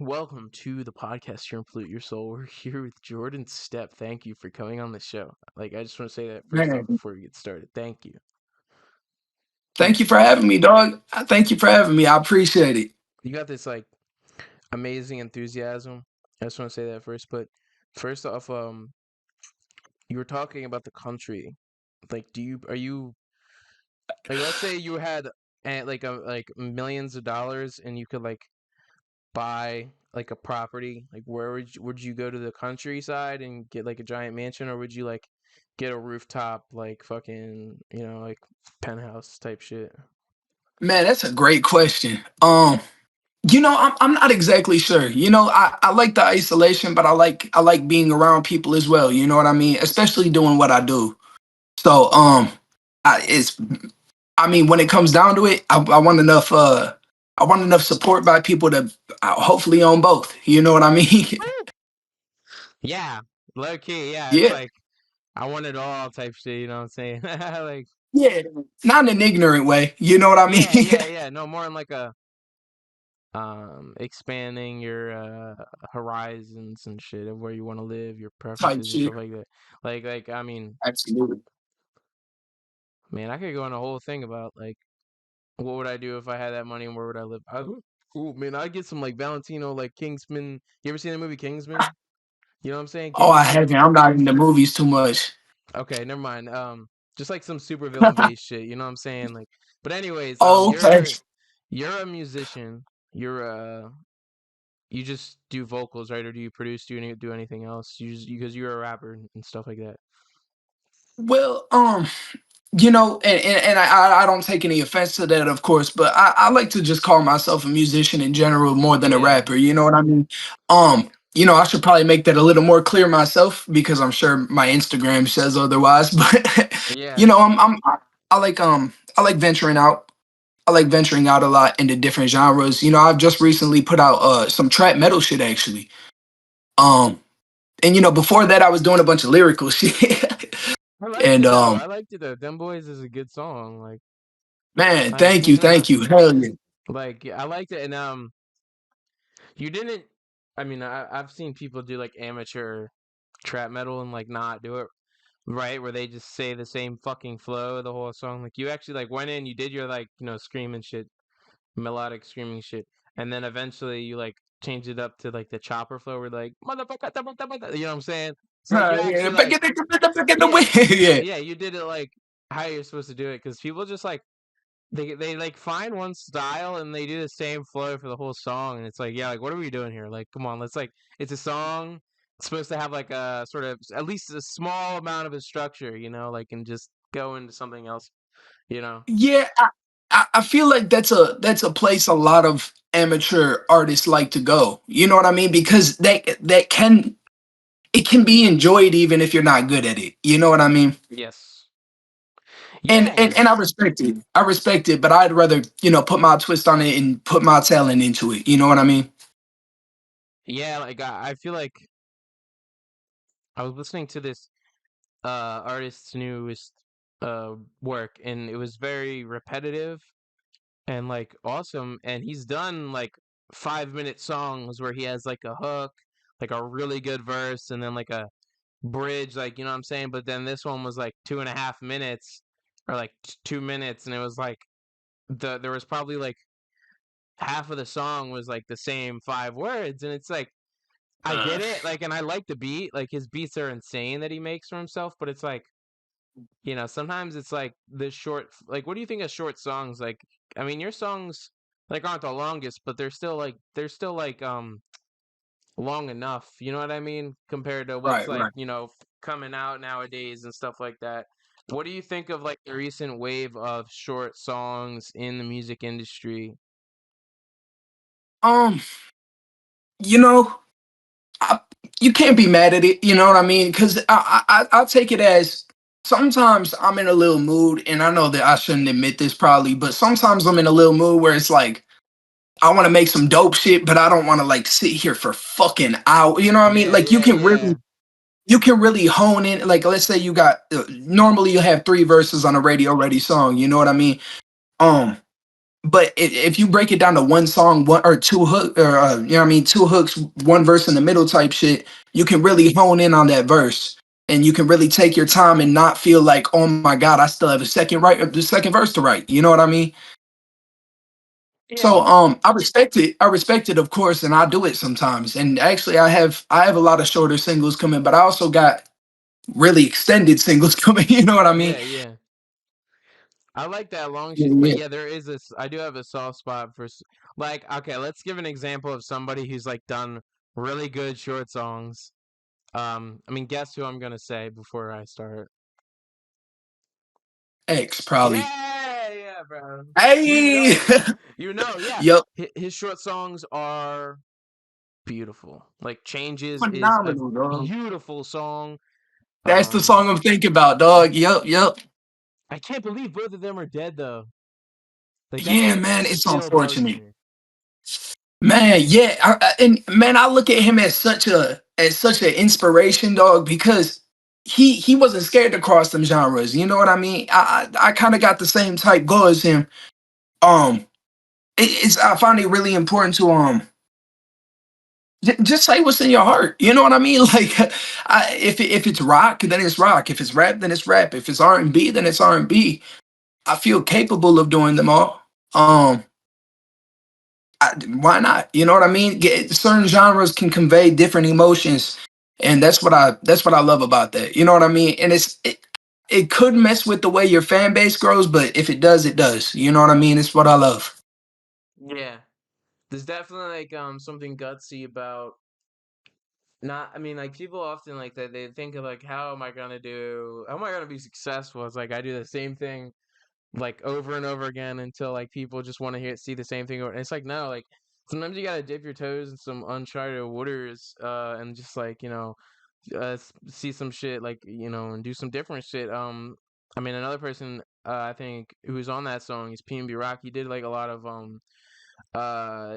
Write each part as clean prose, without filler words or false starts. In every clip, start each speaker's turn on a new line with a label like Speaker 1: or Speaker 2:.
Speaker 1: Welcome to the podcast here on Pollute Your Soul. We're here with Jordon Stepp. Thank you for coming on the show. I just want to say that first off
Speaker 2: Man,
Speaker 1: before we get started. Thank you.
Speaker 2: thank you for having me, dog. Thank you for having me. I appreciate it.
Speaker 1: You got this amazing enthusiasm. I just want to say that first. But first off, you were talking about the country. Are you let's say you had millions of dollars and you could buy a property, where would you go to the countryside and get a giant mansion, or would you get a rooftop fucking penthouse type shit?
Speaker 2: Man, that's a great question. I'm not exactly sure. I like the isolation, but I like being around people as well. You know what I mean? Especially doing what I do. So it's I mean, when it comes down to it, I want enough support by people to hopefully own both. You know what I mean?
Speaker 1: Yeah, low key, yeah. It's
Speaker 2: Yeah,
Speaker 1: like I want it all type shit, you know what I'm saying?
Speaker 2: yeah. Not in an ignorant way. You know what I mean?
Speaker 1: Yeah, no, more in a expanding your horizons and shit of where you want to live, your
Speaker 2: Type
Speaker 1: preferences and
Speaker 2: shit.
Speaker 1: stuff like that. I mean,
Speaker 2: Absolutely.
Speaker 1: man, I could go on a whole thing about what would I do if I had that money and where would I live? Ooh, man, I'd get some Valentino, Kingsman. You ever seen the movie Kingsman? You know what I'm saying?
Speaker 2: Oh, I
Speaker 1: Kingsman.
Speaker 2: haven't. I'm not into movies too much.
Speaker 1: Okay, never mind. Just some super villain based shit. You know what I'm saying? But anyways,
Speaker 2: Oh, okay.
Speaker 1: you're a musician. You're you just do vocals, right? Or do you produce? Do anything else? Because you're a rapper and stuff like that.
Speaker 2: Well, and I don't take any offense to that, of course, but I like to just call myself a musician in general more than a
Speaker 1: Yeah,
Speaker 2: rapper. You know what I mean? I should probably make that a little more clear myself because I'm sure my Instagram says otherwise. But you
Speaker 1: yeah.
Speaker 2: know, I I like venturing out. I like venturing out a lot into different genres. I've just recently put out some trap metal shit actually. Um, and before that I was doing a bunch of lyrical shit.
Speaker 1: I liked
Speaker 2: And
Speaker 1: it though. I liked it though. Them Boys is a good song.
Speaker 2: man,
Speaker 1: Like
Speaker 2: thank
Speaker 1: you
Speaker 2: you,
Speaker 1: know,
Speaker 2: thank you. Hell yeah.
Speaker 1: I liked it, and you didn't. I mean, I've seen people do amateur trap metal and not do it right, where they just say the same fucking flow the whole song. You actually went in, you did your screaming shit, melodic screaming shit, and then eventually you change it up to the chopper flow, where motherfucker, you know what I'm saying? So you
Speaker 2: Yeah,
Speaker 1: actually
Speaker 2: back in the
Speaker 1: yeah,
Speaker 2: way. Yeah,
Speaker 1: yeah, you did it how you're supposed to do it, because people just they find one style and they do the same flow for the whole song, and it's yeah, what are we doing here? Come on, let's it's a song. It's supposed to have a sort of at least a small amount of a structure, and just go into something else, you know.
Speaker 2: yeah. I feel like that's a place a lot of amateur artists like to go. You know what I mean? Because that can it can be enjoyed even if you're not good at it. You know what I mean?
Speaker 1: Yes.
Speaker 2: And
Speaker 1: Yeah.
Speaker 2: and and I respect it. I respect it, but I'd rather put my twist on it and put my talent into it. You know what I mean?
Speaker 1: Yeah, I feel like I was listening to this artist's newest work, and it was very repetitive and awesome, and he's done 5-minute songs where he has a hook, a really good verse, and then a bridge, you know what I'm saying? But then this one was 2.5 minutes, or 2 minutes, and it was there was probably half of the song was the same 5 words, and it's I
Speaker 2: Uh,
Speaker 1: get it, and I like the beat. His beats are insane that he makes for himself, but it's sometimes it's the short, what do you think of short songs? I mean, your songs aren't the longest, but they're still long enough. You know what I mean? Compared to what's
Speaker 2: right, right.
Speaker 1: coming out nowadays and stuff like that. What do you think of the recent wave of short songs in the music industry?
Speaker 2: Um, you know, I, you can't be mad at it. You know what I mean? Because I take it as sometimes I'm in a little mood, and I know that I shouldn't admit this probably, but sometimes I'm in a little mood where it's like I want to make some dope shit, but I don't want to sit here for fucking hours. You know what I mean?
Speaker 1: Yeah,
Speaker 2: Like
Speaker 1: yeah, yeah.
Speaker 2: you can really hone in. Like let's say you got normally you have three verses on a radio ready song. You know what I mean? Um, But if you break it down to one song, one or two hook, or you know what I mean, two hooks, one verse in the middle type shit, you can really hone in on that verse, and you can really take your time and not feel like, oh my god, I still have a the second verse to write. You know what I mean? So
Speaker 1: Yeah.
Speaker 2: I respect it, of course, and I do it sometimes. And actually, I have a lot of shorter singles coming, but I also got really extended singles coming. You know what I mean?
Speaker 1: Yeah, yeah. I like that long
Speaker 2: Yeah,
Speaker 1: shit, but
Speaker 2: yeah.
Speaker 1: yeah, there is this. I do have a soft spot for like. Okay, let's give an example of somebody who's like done really good short songs. I mean, guess who I'm gonna say before I start?
Speaker 2: X probably.
Speaker 1: Yeah, yeah, bro. You
Speaker 2: Hey,
Speaker 1: know, yeah.
Speaker 2: yep,
Speaker 1: His short songs are beautiful. Like Changes is a
Speaker 2: phenomenal, dog.
Speaker 1: beautiful song.
Speaker 2: That's the
Speaker 1: Um,
Speaker 2: song I'm thinking about, dog. Yep, yep.
Speaker 1: I can't believe both of them are dead though. Like that
Speaker 2: Yeah,
Speaker 1: shit
Speaker 2: man, it's
Speaker 1: still bugs
Speaker 2: unfortunate.
Speaker 1: me.
Speaker 2: Man, yeah, and man, I look at him as such an inspiration, dog, because he wasn't scared to cross them genres. You know what I mean? I kind of got the same type go as him. Um, it's I find it really important to just say what's in your heart. You know what I mean? Like, if it's rock, then it's rock. If it's rap, then it's rap. If it's R&B, then it's R&B. I feel capable of doing them all. Why not? You know what I mean? Certain genres can convey different emotions, and that's what I love about that. You know what I mean? And it could mess with the way your fan base grows, but if it does, it does. You know what I mean? It's what I love.
Speaker 1: Yeah. There's definitely like something gutsy about not I mean like people often like that they think of like how am I gonna be successful? It's like I do the same thing like over and over again until like people just want to see the same thing over. And it's like no, like sometimes you gotta dip your toes in some uncharted waters, and just like see some shit like and do some different shit. I mean another person I think who's on that song is PNB Rock. He did like a lot of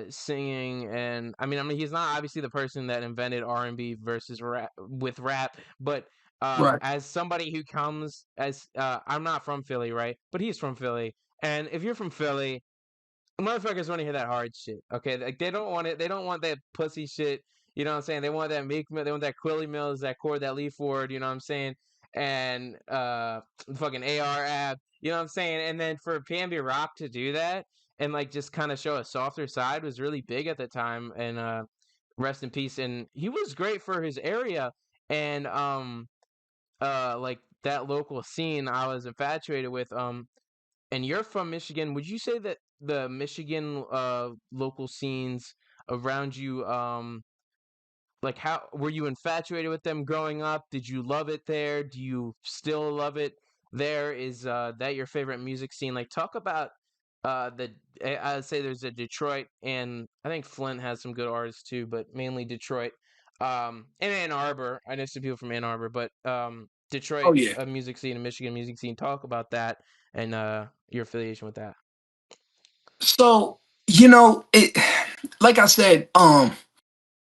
Speaker 1: singing, and I mean he's not obviously the person that invented R&B versus rap, but
Speaker 2: Right.
Speaker 1: as somebody who comes as I'm not from Philly, right, but he's from Philly, and if you're from Philly, motherfuckers want to hear that hard shit. Okay, like they don't want it. They don't want that pussy shit. You know what I'm saying? They want that Meek Mill. They want that Quilly Mills, that chord, that Lee Ford. You know what I'm saying? And the fucking AR app. You know what I'm saying? And then for PNB Rock to do that and like just kind of show a softer side was really big at the time. And rest in peace. And he was great for his area. And like that local scene, I was infatuated with. And you're from Michigan. Would you say that the Michigan local scenes around you, like how were you infatuated with them growing up? Did you love it there? Do you still love it there? Is that your favorite music scene? Like talk about I'd say there's a Detroit, and I think Flint has some good artists too, but mainly Detroit. And Ann Arbor. I know some people from Ann Arbor, but
Speaker 2: Oh
Speaker 1: Detroit
Speaker 2: yeah.
Speaker 1: music scene and Michigan music scene. Talk about that and your affiliation with that.
Speaker 2: So it, like I said,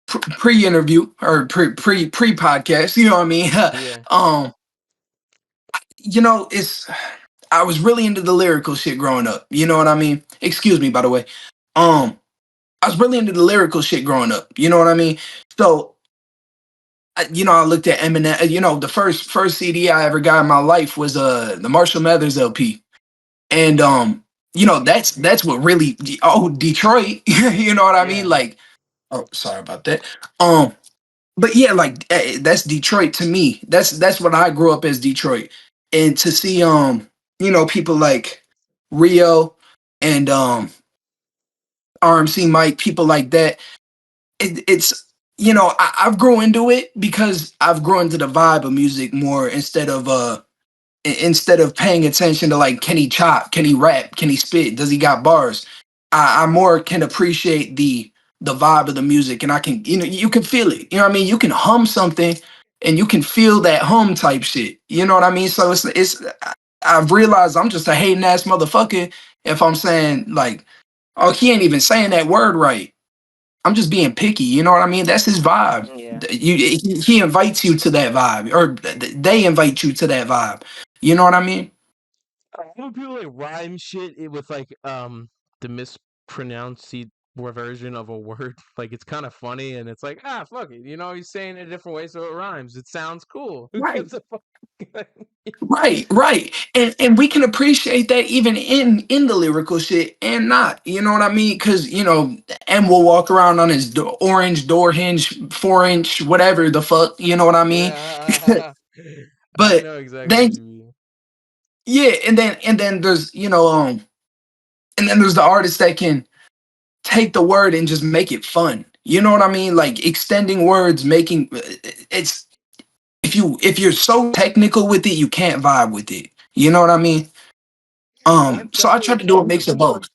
Speaker 2: pre-interview or pre-podcast. You know what I mean?
Speaker 1: Yeah.
Speaker 2: um, it's I was really into the lyrical shit growing up. You know what I mean? Excuse me, by the way. Um, I was really into the lyrical shit growing up. You know what I mean? So, I looked at Eminem. The first CD I ever got in my life was the Marshall Mathers LP, and that's what really Detroit. You know what I mean?
Speaker 1: Yeah.
Speaker 2: Like, oh, sorry about that. Um, but yeah, like that's Detroit to me. That's what I grew up as Detroit, and to see people like Rio and RMC Mike, people like that. It's I've grown into it because I've grown into the vibe of music more instead of paying attention to like can he chop, can he rap, can he spit, does he got bars. I more can appreciate the vibe of the music, and I can you can feel it. You know what I mean? You can hum something, and you can feel that hum type shit. You know what I mean? So I've realized I'm just a hating ass motherfucker if I'm saying like, oh, he ain't even saying that word right. I'm just being picky. You know what I mean? That's his vibe.
Speaker 1: Yeah.
Speaker 2: He invites you to that vibe, or they invite you to that vibe. You know what I mean?
Speaker 1: When people like rhyme shit with like the mispronounced version of a word. Like it's kind of funny, and it's like fuck it, he's saying it a different way, so it rhymes. It sounds cool. Who
Speaker 2: Right.
Speaker 1: gives a fuck?
Speaker 2: Right, right. And we can appreciate that even in the lyrical shit and not, you know what I mean? Cause M will walk around on his orange door hinge, 4 inch, whatever the fuck, you know what I mean?
Speaker 1: Yeah, I
Speaker 2: But
Speaker 1: know exactly what
Speaker 2: then
Speaker 1: you mean.
Speaker 2: yeah, and then there's and then there's the artist that can take the word and just make it fun. You know what I mean? Like extending words, making it's if you're so technical with it, you can't vibe with it. You know what I mean?
Speaker 1: That's
Speaker 2: So I try
Speaker 1: definitely
Speaker 2: to do a
Speaker 1: true.
Speaker 2: mix of both.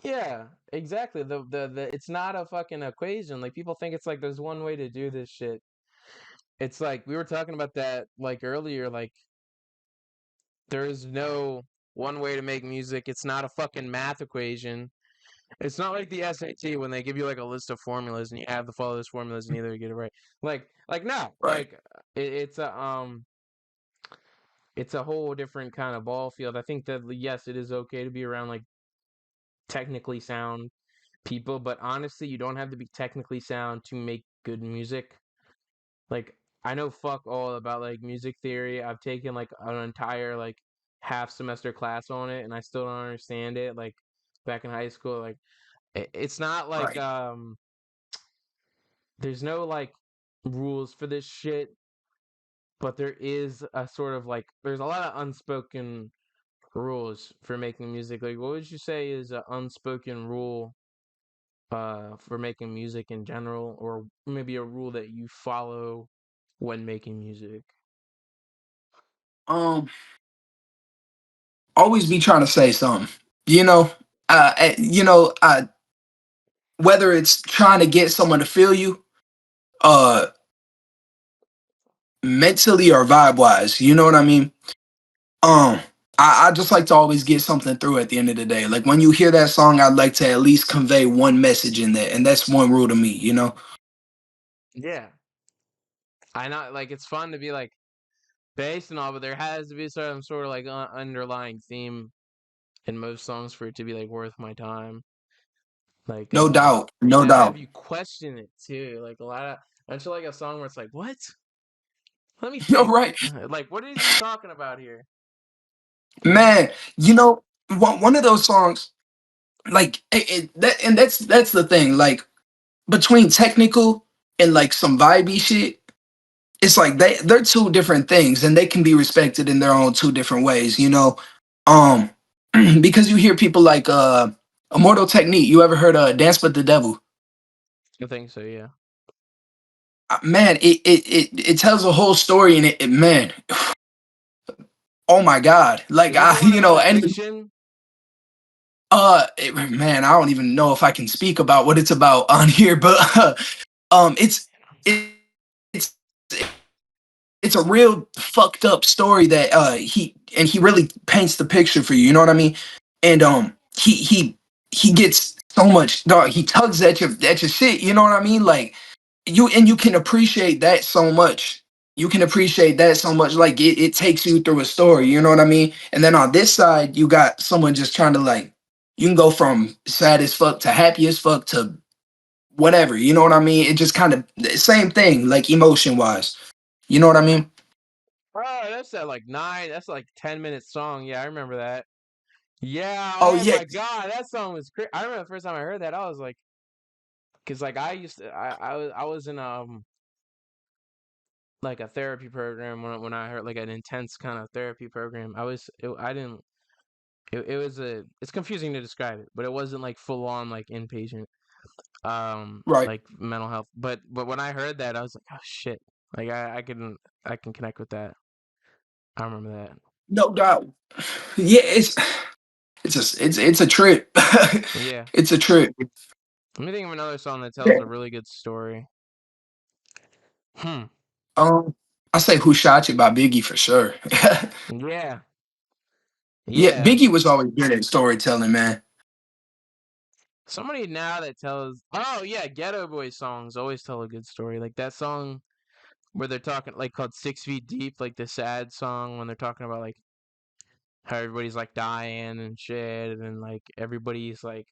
Speaker 1: Yeah, exactly. The it's not a fucking equation. Like people think it's like there's one way to do this shit. It's like we were talking about that like earlier. Like there is no one way to make music. It's not a fucking math equation. It's not like the SAT when they give you like a list of formulas and you have to follow those formulas and either get it right. Like no,
Speaker 2: Right.
Speaker 1: like it's a whole different kind of ball field. I think that yes, it is okay to be around like technically sound people, but honestly, you don't have to be technically sound to make good music. Like I know fuck all about like music theory. I've taken like an entire like half semester class on it and I still don't understand it. Like back in high school, like it's not like
Speaker 2: Right.
Speaker 1: there's no like rules for this shit, but there is a sort of like there's a lot of unspoken rules for making music. Like what would you say is an unspoken rule for making music in general, or maybe a rule that you follow when making music?
Speaker 2: Um, Always be trying to say something. You know, uh, eh, you know, uh, Whether it's trying to get someone to feel you, uh, mentally or vibe wise. You know what I mean? Um, I just like to always get something through at the end of the day. Like when you hear that song, I'd like to at least convey one message in there, and that's one rule to me. You know?
Speaker 1: Yeah, I know. Like it's fun to be like bass and all, but there has to be some sort of like underlying theme in most songs for it to be like worth my time. Like
Speaker 2: No doubt, no
Speaker 1: and have
Speaker 2: doubt.
Speaker 1: you question it too. Like a lot of until like a song where it's like, what? Let me
Speaker 2: You're
Speaker 1: think.
Speaker 2: right,
Speaker 1: Like, what is he talking about here?
Speaker 2: man. One of those songs, like and that's the thing. Like between technical and like some vibey shit, it's like they're two different things, and they can be respected in their own two different ways. Um, because you hear people like Immortal Technique. You ever heard Dance with the Devil?
Speaker 1: I think so. Yeah.
Speaker 2: Man, it tells a whole story, and man, oh my god, like
Speaker 1: Is that the one about
Speaker 2: and
Speaker 1: addiction?
Speaker 2: man, I don't even know if I can speak about what it's about on here, but it's it, it's it's a real fucked up story that he really paints the picture for you. You know what I mean? And he gets so much dog. He tugs at your shit. You know what I mean? Like you can appreciate that so much. You can appreciate that so much. Like it takes you through a story. You know what I mean? And then on this side, you got someone just trying to like you can go from sad as fuck to happy as fuck to whatever. You know what I mean? It just kind of same thing, like emotion wise. You know what I mean?
Speaker 1: Oh, that's that like 9. That's like 10-minute song. Yeah, I remember that. Yeah.
Speaker 2: Oh
Speaker 1: Oh
Speaker 2: yeah,
Speaker 1: my god, that song was crazy. I remember the first time I heard that, I was like, because like I was in like a therapy program when I heard like an intense kind of therapy program. I didn't. It was it's confusing to describe it, but it wasn't like full on like inpatient
Speaker 2: right.
Speaker 1: like mental health. But when I heard that, I was like, oh shit. Like I can connect with that. I remember that.
Speaker 2: No doubt. Yeah, it's a trip.
Speaker 1: Yeah.
Speaker 2: It's a trip.
Speaker 1: Let me think of another song that tells
Speaker 2: Yeah.
Speaker 1: a really good story. Hmm.
Speaker 2: Um, I say "Who Shot You" by Biggie for sure.
Speaker 1: Yeah.
Speaker 2: Yeah,
Speaker 1: Yeah.
Speaker 2: Biggie was always good at storytelling, man.
Speaker 1: Somebody now that tells oh yeah, Ghetto Boy songs always tell a good story. Like that song where they're talking like called 6 Feet Deep, like the sad song when they're talking about like how everybody's like dying and shit and like everybody's like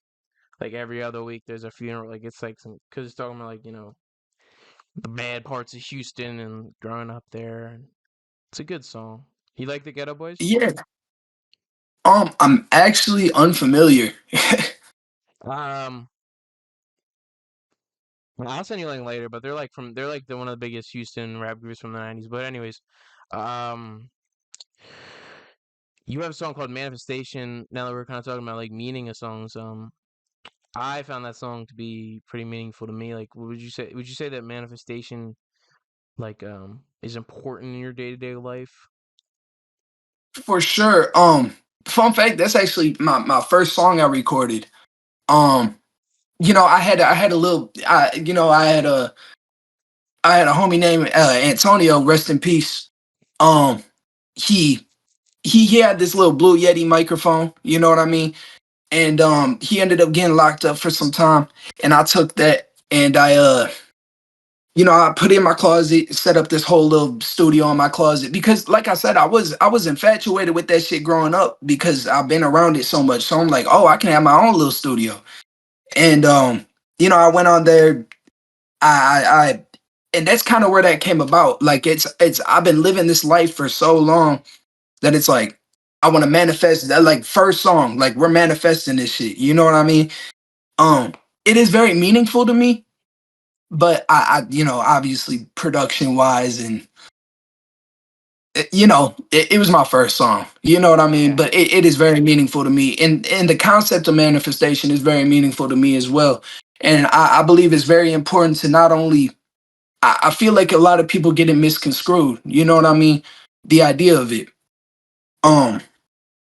Speaker 1: like every other week there's a funeral. Like it's like some because it's talking about like the bad parts of Houston and growing up there. And it's a good song. You like the Ghetto Boys?
Speaker 2: Yeah. I'm actually unfamiliar.
Speaker 1: Um, I'll send you a link later, but they're like one of the biggest Houston rap groups from the '90s. But anyways, um, you have a song called Manifestation. Now that we're kind of talking about like meaning of songs, I found that song to be pretty meaningful to me. Like, what would you say? Would you say that manifestation like is important in your day to day life?
Speaker 2: For sure. Fun fact, that's actually my first song I recorded. Um, I had a little I had a homie named Antonio, rest in peace. Um, he he had this little Blue Yeti microphone, you know what I mean? And he ended up getting locked up for some time. And I took that and I put it in my closet, set up this whole little studio in my closet because like I said, I was infatuated with that shit growing up because I've been around it so much. So I'm like, oh, I can have my own little studio. And I went on there. I and that's kind of where that came about. Like it's I've been living this life for so long that it's like I want to manifest that like first song. Like we're manifesting this shit. You know what I mean? It is very meaningful to me, but obviously production wise and it was my first song. You know what I mean?
Speaker 1: Yeah.
Speaker 2: But it is very meaningful to me, and the concept of manifestation is very meaningful to me as well. And I believe it's very important to not only I feel like a lot of people get it misconstrued. You know what I mean? The idea of it. Um,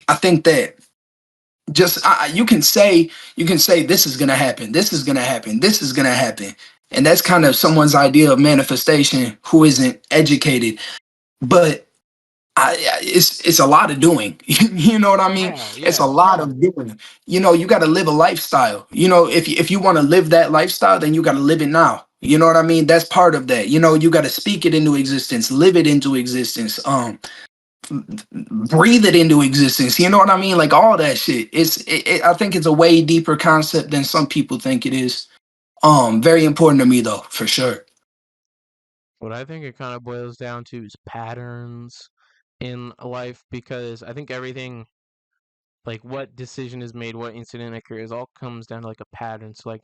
Speaker 2: I think that just you can say this is gonna happen, this is gonna happen, this is gonna happen, and that's kind of someone's idea of manifestation who isn't educated. But it's a lot of doing. You know what I mean?
Speaker 1: Yeah,
Speaker 2: It's a
Speaker 1: yeah.
Speaker 2: lot of doing. You got to live a lifestyle. If you want to live that lifestyle, then you got to live it now. You know what I mean? That's part of that. You got to speak it into existence, live it into existence, breathe it into existence. You know what I mean? Like all that shit. I think it's a way deeper concept than some people think it is. Very important to me though, for sure.
Speaker 1: What I think it kind of boils down to is patterns in life because I think everything like what decision is made, what incident occurs, all comes down to like a pattern. So like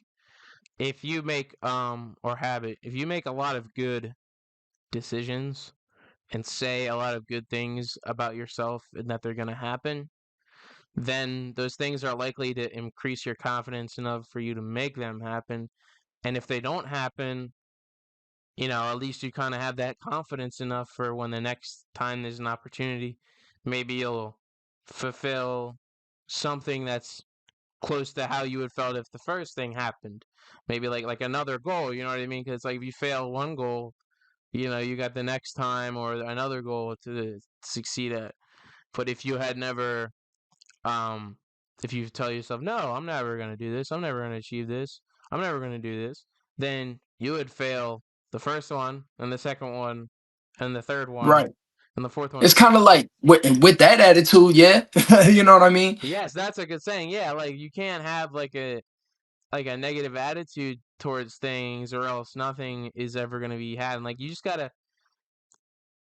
Speaker 1: if you make or habit, if you make a lot of good decisions and say a lot of good things about yourself and that they're gonna happen, then those things are likely to increase your confidence enough for you to make them happen. And if they don't happen, at least you kind of have that confidence enough for when the next time there's an opportunity, maybe you'll fulfill something that's close to how you would felt if the first thing happened. Maybe like another goal, you know what I mean? Because like if you fail one goal, you got the next time or another goal to succeed at. But if you had never um, if you tell yourself, no, I'm never going to do this, I'm never going to achieve this, I'm never going to do this, then you would fail the first one, and the second one, and the third one,
Speaker 2: Right.
Speaker 1: and the fourth one.
Speaker 2: It's kind of like with that attitude, yeah. You know what I mean?
Speaker 1: Yes, that's a good saying. Yeah, like you can't have like a negative attitude towards things, or else nothing is ever going to be had. And like you just gotta,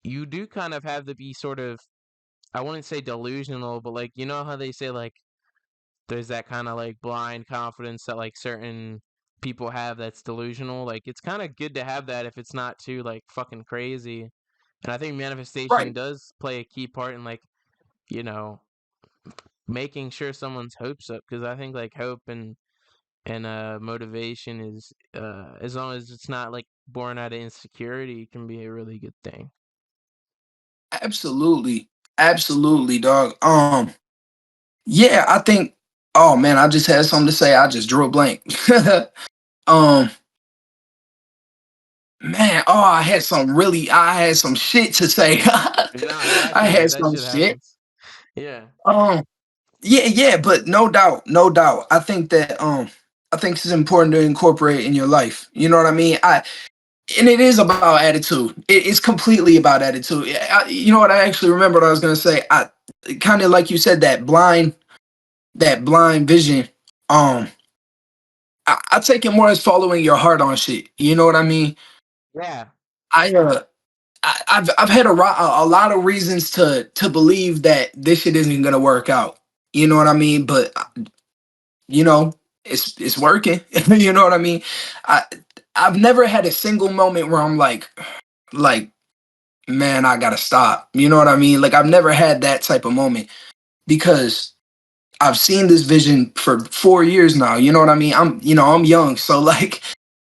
Speaker 1: you do kind of have to be sort of, I wouldn't say delusional, but like you know how they say like there's that kind of like blind confidence that like certain people have that's delusional. Like it's kind of good to have that if it's not too like fucking crazy. And I think manifestation
Speaker 2: Right.
Speaker 1: does play a key part in like, you know, making sure someone's hopes up because I think like hope and motivation is as long as it's not like born out of insecurity, it can be a really good thing.
Speaker 2: Absolutely. Absolutely, dog. Yeah, I think oh man, I just had something to say. I just drew a blank. um Man, oh, I had some shit to say.
Speaker 1: No, yeah,
Speaker 2: I had
Speaker 1: that
Speaker 2: some
Speaker 1: shit
Speaker 2: shit.
Speaker 1: happens. Yeah.
Speaker 2: Um yeah, yeah, but no doubt, no doubt. I think it's important to incorporate in your life. You know what I mean? And it is about attitude. It's completely about attitude. You know what? I actually remember what I was gonna say. I kind of like you said that blind vision. Um, I take it more as following your heart on shit. You know what I mean?
Speaker 1: Yeah,
Speaker 2: I I've had a lot of reasons to believe that this shit isn't gonna work out. You know what I mean? But you know, it's working. You know what I mean? I I've never had a single moment where I'm like man, I gotta stop. You know what I mean? Like I've never had that type of moment because I've seen this vision for 4 years now. You know what I mean? I'm young, so like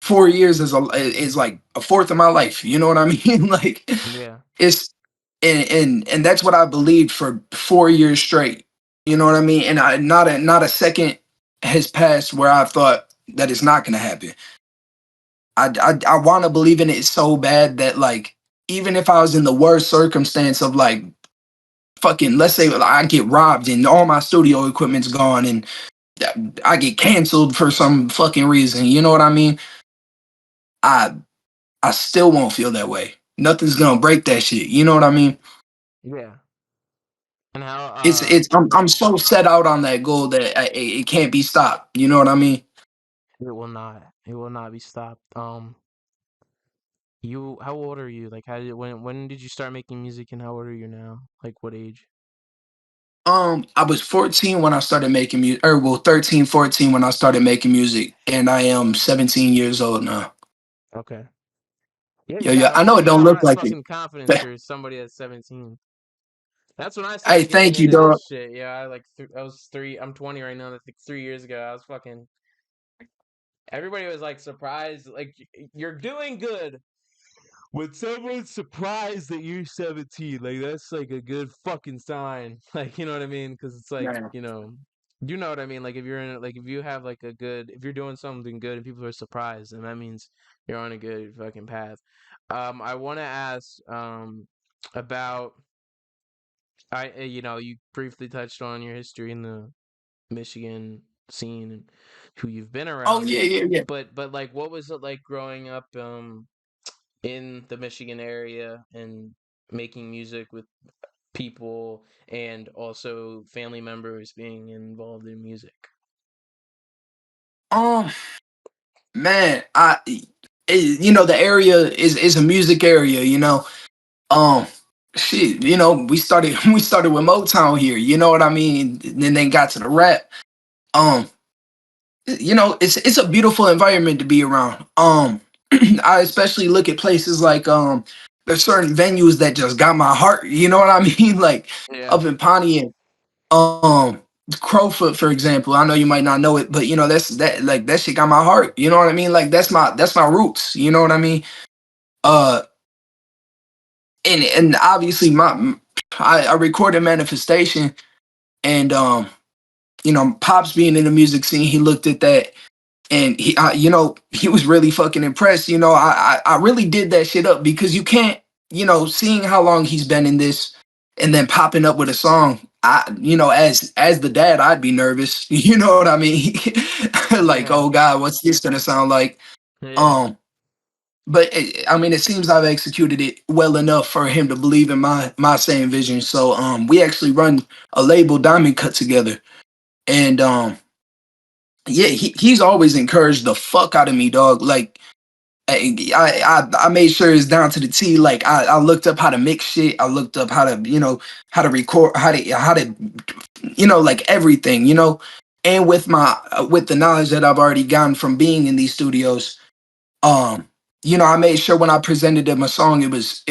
Speaker 2: 4 years is like a fourth of my life. You know what I mean? Like
Speaker 1: yeah,
Speaker 2: it's and that's what I believed for 4 years straight. You know what I mean? And I not a second has passed where I thought that it's not gonna happen. I want to believe in it so bad that like even if I was in the worst circumstance of like fucking let's say I get robbed and all my studio equipment's gone and I get canceled for some fucking reason, you know what I mean? I I still won't feel that way. Nothing's gonna break that shit. You know what I mean?
Speaker 1: yeah. And how
Speaker 2: It's I'm so set out on that goal that it can't be stopped. You know what I mean?
Speaker 1: it will not be stopped. You how old are you? Like how did when did you start making music and how old are you now? Like what age?
Speaker 2: I was 14 when I started making music, or well, 13, 14 when I started making music, and I am 17 years old now.
Speaker 1: Okay. Yeah,
Speaker 2: Yeah, yeah. I know it
Speaker 1: you
Speaker 2: don't
Speaker 1: got a
Speaker 2: look
Speaker 1: lot of
Speaker 2: like it.
Speaker 1: fucking confidence for somebody that's 17. That's when I
Speaker 2: Hey,
Speaker 1: started getting
Speaker 2: thank you,
Speaker 1: into
Speaker 2: dog.
Speaker 1: this shit. Yeah, I was 3. I'm 20 right now. That's like 3 years ago. I was fucking. Everybody was like surprised. Like you're doing good. When someone's surprised that you're 17, like that's like a good fucking sign. Like you know what I mean? Because it's like
Speaker 2: Man.
Speaker 1: you know what I mean. Like if you're in like if you have like a good if you're doing something good and people are surprised, then that means you're on a good fucking path. I want to ask about you briefly touched on your history in the Michigan scene and who you've been
Speaker 2: Oh
Speaker 1: around,
Speaker 2: yeah, yeah, yeah.
Speaker 1: but like what was it like growing up in the Michigan area and making music with people and also family members being involved in music.
Speaker 2: Um, man, the area is a music area. Um, shit, we started we started with Motown here. You know what I mean? And then they got to the rap. Um, it's a beautiful environment to be around. I especially look at places like there's certain venues that just got my heart. You know what I mean? Like
Speaker 1: Yeah.
Speaker 2: up in Pontiac, um, Crowfoot, for example. I know you might not know it, but that shit got my heart. You know what I mean? Like that's my roots. You know what I mean? Uh, and obviously I recorded Manifestation, and Pops being in the music scene, he looked at that and he was really fucking impressed. I really did that shit up because you can't, seeing how long he's been in this and then popping up with a song. As the dad, I'd be nervous. You know what I mean? Like,
Speaker 1: Yeah.
Speaker 2: oh God, what's this gonna sound like?
Speaker 1: Yeah.
Speaker 2: Um, but I mean, it seems I've executed it well enough for him to believe in my same vision. So we actually run a label, Diamond Cut, together, and yeah, he's always encouraged the fuck out of me, dog. Like I made sure it's down to the T. Like I looked up how to mix shit. I looked up how to record, how to like everything. And with the knowledge that I've already gotten from being in these studios, um, I made sure when I presented him a song, it was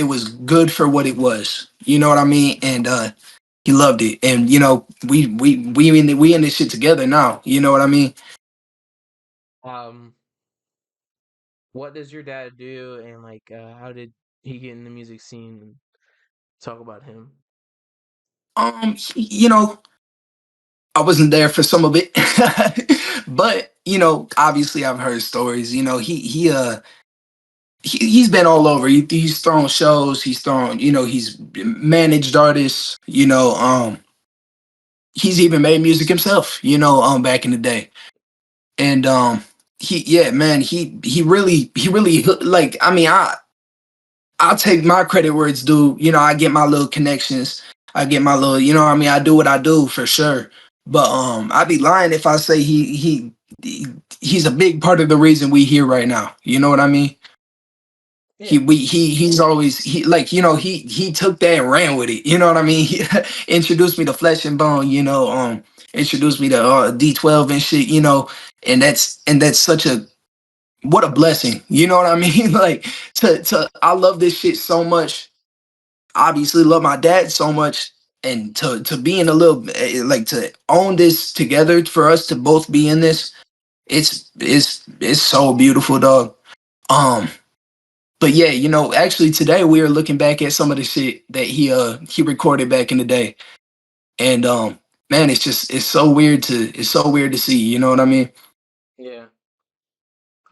Speaker 2: good for what it was. You know what I mean? And he loved it. And we in this shit together now. You know what I mean?
Speaker 1: Um, what does your dad do, and like, how did he get in the music scene? And talk about him.
Speaker 2: I wasn't there for some of it, but obviously I've heard stories. He's been all over. He's thrown shows. He's managed artists. He's even made music himself. Back in the day, and yeah, man, he really like. I mean, I'll take my credit where it's due. I get my little connections. I get my little. I mean, I do what I do for sure. But I'd be lying if I say he's a big part of the reason we here right now. You know what I mean?
Speaker 1: Yeah.
Speaker 2: He's always he like he took that and ran with it. You know what I mean? He introduced me to Flesh and Bone. Introduced me to D12 and shit. And that's such a what a blessing. You know what I mean? Like to I love this shit so much. Obviously, love my dad so much, and to be in a little like to own this together for us to both be in this. It's so beautiful, dog. Um, but yeah, actually today we are looking back at some of the shit that he recorded back in the day, and man, it's so weird to see. You know what I mean?
Speaker 1: Yeah.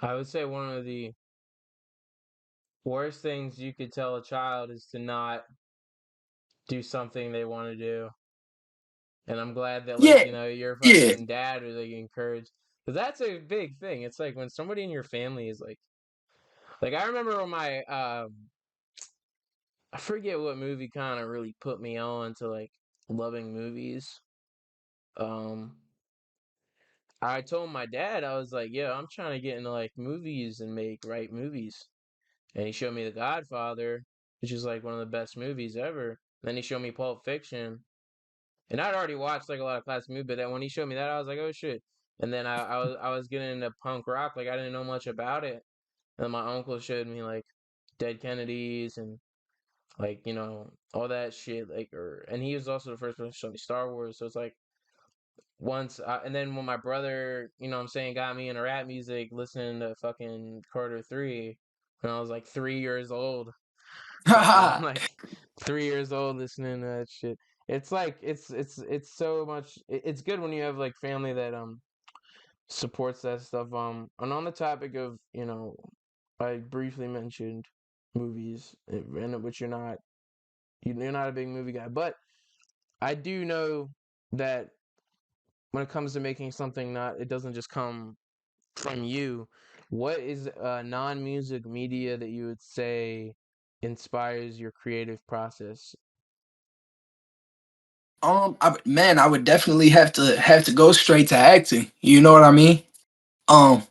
Speaker 1: I would say one of the worst things you could tell a child is to not do something they want to do. And I'm glad that, like,
Speaker 2: Yeah,
Speaker 1: your
Speaker 2: yeah.
Speaker 1: fucking dad was like encouraged. Because that's a big thing. It's like when somebody in your family is like I remember when I forget what movie kind of really put me on to like loving movies. Um, I told my dad, I was like, yeah, I'm trying to get into like movies and write movies. And he showed me The Godfather, which is like one of the best movies ever. Then he showed me Pulp Fiction. And I'd already watched like a lot of classic movies, but then when he showed me that, I was like, oh shit. And then I was getting into punk rock, like I didn't know much about it. And then my uncle showed me like Dead Kennedys and like, all that shit. And he was also the first person to show me Star Wars. So it's like and then when my brother, I'm saying, got me into rap music, listening to fucking Carter 3 when I was like 3 years old. Fucking like 3 years old listening to that shit. It's like it's so much. It's good when you have like family that supports that stuff. And on the topic of I briefly mentioned movies, and which you're not a big movie guy, but I do know that when it comes to making something, not it doesn't just come from you. What is non-music media that you would say inspires your creative process?
Speaker 2: Man, I would definitely have to go straight to acting. You know what I mean? Um,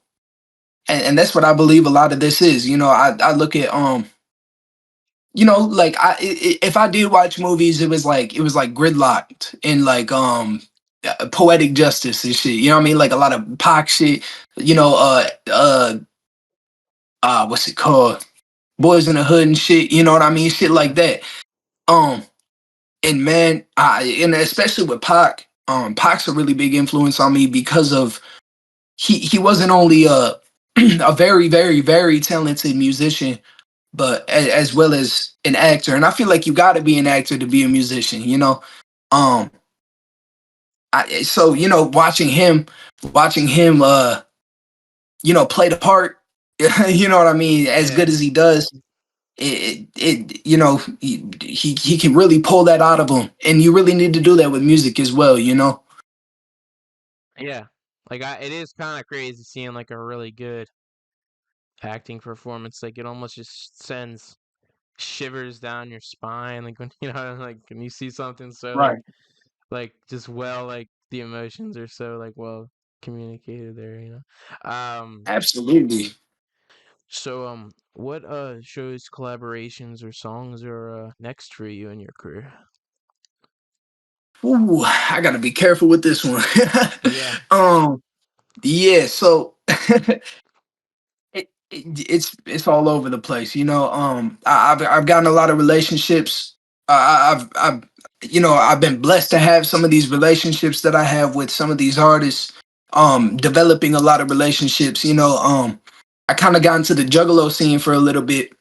Speaker 2: and that's what I believe a lot of this is. I look at like if I did watch movies, it was like gridlocked and like poetic justice and shit. You know what I mean? Like a lot of Pac shit. You know, what's it called? Boys in the Hood and shit. You know what I mean? Shit like
Speaker 1: Yeah,
Speaker 2: that. Um, and man, and especially with Pac. Pac's a really big influence on me because of he wasn't only a very very very talented musician, but as well as an actor. And I feel like you got to be an actor to be a musician. Um, so watching him, play the part. You know what I mean? As
Speaker 1: yeah,
Speaker 2: good as he does, he can really pull that out of him, and you really need to do that with music as well.
Speaker 1: yeah. It is kind of crazy seeing like a really good acting performance. Like it almost just sends shivers down your spine. Like when like when you see something so
Speaker 2: Right.
Speaker 1: just like the emotions are so like well communicated there.
Speaker 2: Absolutely.
Speaker 1: So what shows, collaborations, or songs are next for you in your career?
Speaker 2: Ooh, I gotta be careful with this one.
Speaker 1: Yeah.
Speaker 2: um, yeah. So it's all over the place. I've gotten a lot of relationships. I've been blessed to have some of these relationships that I have with some of these artists. Developing a lot of relationships. I kind of got into the Juggalo scene for a little bit,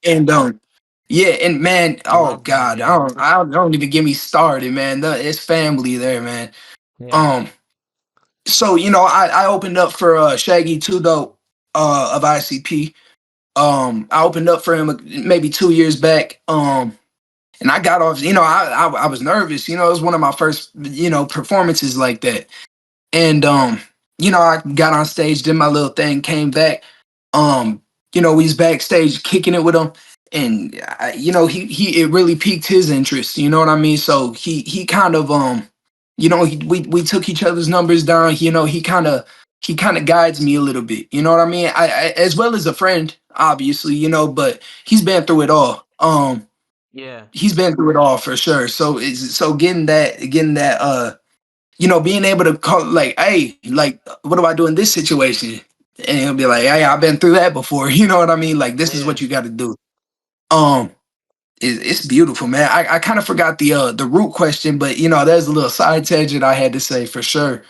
Speaker 2: and yeah, and man, oh
Speaker 1: Love that
Speaker 2: god,
Speaker 1: game.
Speaker 2: I don't even get me started, man. It's family there, man.
Speaker 1: Yeah.
Speaker 2: Um, so I opened up for Shaggy Two Dope of ICP. I opened up for him maybe 2 years back. And I got off. I was nervous. It was one of my first performances like that. And I got on stage, did my little thing, came back. Um, we was backstage kicking it with him, and he it really piqued his interest. You know what I mean? So he kind of we took each other's numbers down. He kind of guides me a little bit. You know what I mean? I as well as a friend, obviously. But he's been through it all.
Speaker 1: Yeah.
Speaker 2: He's been through it all for sure. So being able to call like, hey, like, what do I do in this situation? And he'll be like, hey, I've been through that before. You know what I mean? Like, this is
Speaker 1: Yeah.
Speaker 2: what you got to do. Um, it's beautiful, man. I kind of forgot the root question, but there's a little side tangent I had to say for sure.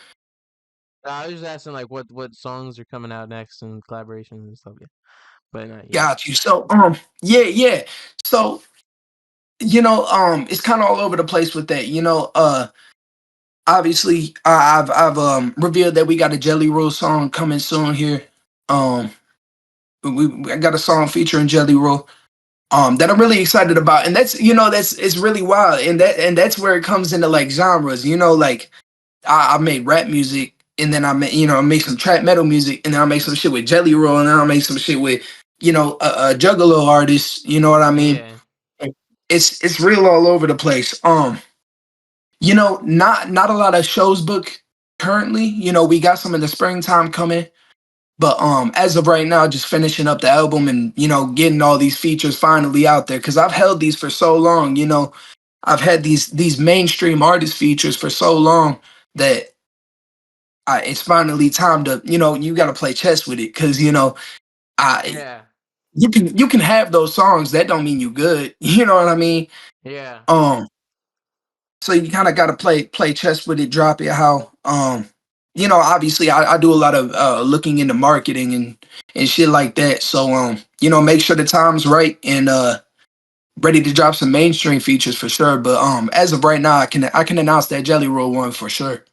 Speaker 1: I was just asking like what songs are coming out next and collaborations and stuff. Yeah. But yeah.
Speaker 2: Got you. So yeah, yeah. So it's kind of all over the place with that. Obviously I've revealed that we got a Jelly Roll song coming soon here. Um, I got a song featuring Jelly Roll. That I'm really excited about, and that's it's really wild, and that's where it comes into like genres. Like I made rap music, and then I make some trap metal music, and then I make some shit with Jelly Roll, and then I make some shit with a Juggalo artist. You know what I mean?
Speaker 1: Yeah.
Speaker 2: It's real all over the place. Not a lot of shows booked currently. We got some in the springtime coming. But as of right now, just finishing up the album and getting all these features finally out there because I've held these for so long. I've had these mainstream artist features for so long that it's finally time to you got to play chess with it because I
Speaker 1: Yeah.
Speaker 2: you can have those songs that don't mean you good. You know what I mean?
Speaker 1: Yeah.
Speaker 2: Um, so you kind of got to play chess with it, drop it how obviously I do a lot of looking into marketing and shit like that. So make sure the time's right and ready to drop some mainstream features for sure. But as of right now, I can announce that Jelly Roll one for sure.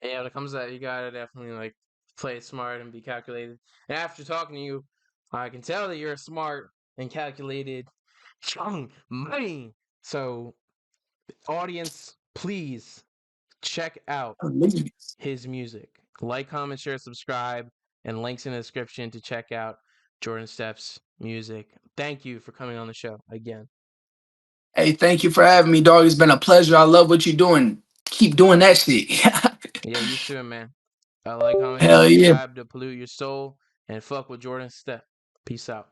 Speaker 1: Yeah, when it comes to that, you gotta definitely like play it smart and be calculated. And after talking to you, I can tell that you're smart and calculated, young money. So, audience, please check out his music. Like, comment, share, subscribe, and links in the description to check out Jordon Stepp's music. Thank you for coming on the show again.
Speaker 2: Hey, thank you for having me, dog. It's been a pleasure. I love what you're doing. Keep doing that shit.
Speaker 1: Yeah, you too, man. Like, comment, share,
Speaker 2: Hell yeah.
Speaker 1: subscribe to Pollute Your Soul and fuck with Jordon Stepp. Peace out.